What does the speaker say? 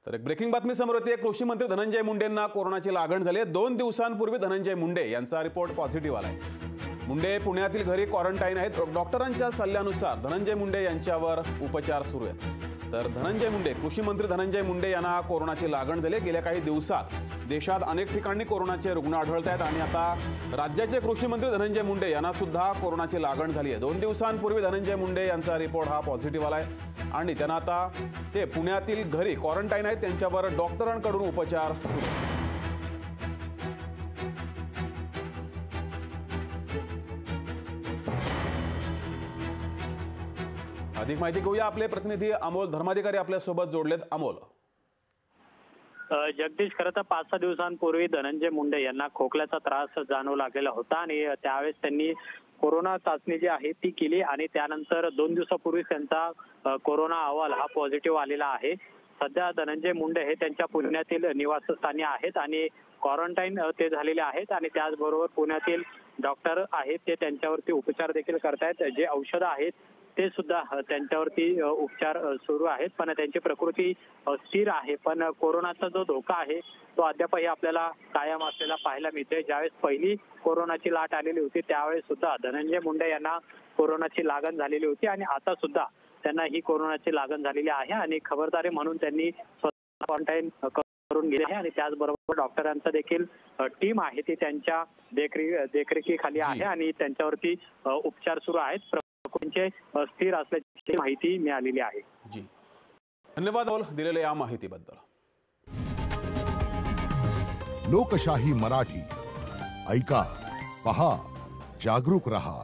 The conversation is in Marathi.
तर एक ब्रेकिंग बातमी समोर येते। कृषी मंत्री धनंजय मुंडेंना कोरोनाची लागण झाली आहे। 2 दिवसांपूर्वी धनंजय मुंडे यांचा रिपोर्ट पॉझिटिव्ह आलाय। मुंडे पुण्यातील घरी क्वारंटाईन आहेत। डॉक्टरांच्या सल्ल्यानुसार धनंजय मुंडे यांच्यावर उपचार सुरू आहेत। तर धनंजय मुंडे, कृषी मंत्री धनंजय मुंडे यांना कोरोनाची लागण झाली। गेल्या काही दिवसात देशात अनेक ठिकाणी कोरोनाचे रुग्ण आढळत आहेत आणि आता राज्याचे कृषी मंत्री धनंजय मुंडे यांना सुद्धा कोरोनाची लागण झाली आहे। 2 दिवसांपूर्वी धनंजय मुंडे यांचा रिपोर्ट हा पॉझिटिव्ह आलाय आणि त्यांना आता ते पुण्यातील घरी क्वारंटाईन आहेत। त्यांच्यावर डॉक्टरांकडून उपचार सुरू आहेत। अधिक माहिती घेऊया, आपले प्रतिनिधी अमोल धर्माधिकारी आपल्या सोबत जोडलेत। अमोल। जगदीश, खरं तर 5-6 दिवसांपूर्वी धनंजय मुंडे यांना खोकल्याचा त्रास जाणवू लागलेला होता आणि त्यावेळेस त्यांनी कोरोना चाचणी जी आहे ती केली आणि त्यानंतर 2 दिवसापूर्वी त्यांचा कोरोना अहवाल हा पॉझिटिव्ह आलेला आहे। सध्या धनंजय मुंडे हे त्यांच्या पुण्यातील निवासस्थानी आहेत आणि क्वारंटाईन ते झालेले आहेत आणि त्याचबरोबर पुण्यातील डॉक्टर आहेत ते त्यांच्यावरती उपचार देखील करतायत। जे औषधं आहेत ते सुद्धा त्यांच्यावरती उपचार सुरू आहेत, पण त्यांची प्रकृती स्थिर आहे। पण कोरोनाचा जो धोका आहे तो अद्यापही आपल्याला कायम असलेला पाहायला मिळते। ज्यावेळेस पहिली कोरोनाची लाट आलेली होती त्यावेळेस सुद्धा धनंजय मुंडे यांना कोरोनाची लागण झालेली होती आणि आता सुद्धा त्यांना ही कोरोनाची लागण झालेली आहे आणि खबरदारी म्हणून त्यांनी क्वारंटाईन करून घेतले आहे आणि त्याचबरोबर डॉक्टरांचा देखील टीम आहे ती त्यांच्या देखरेखीखाली आहे आणि त्यांच्यावरती उपचार सुरू आहेत। प्रकृतीचे स्थिर असल्याची माहिती मिळालेली आहे। जी, धन्यवाद अमोल दिलेल्या या माहितीबद्दल। लोकशाही मराठी ऐका, पहा, जागरूक रहा।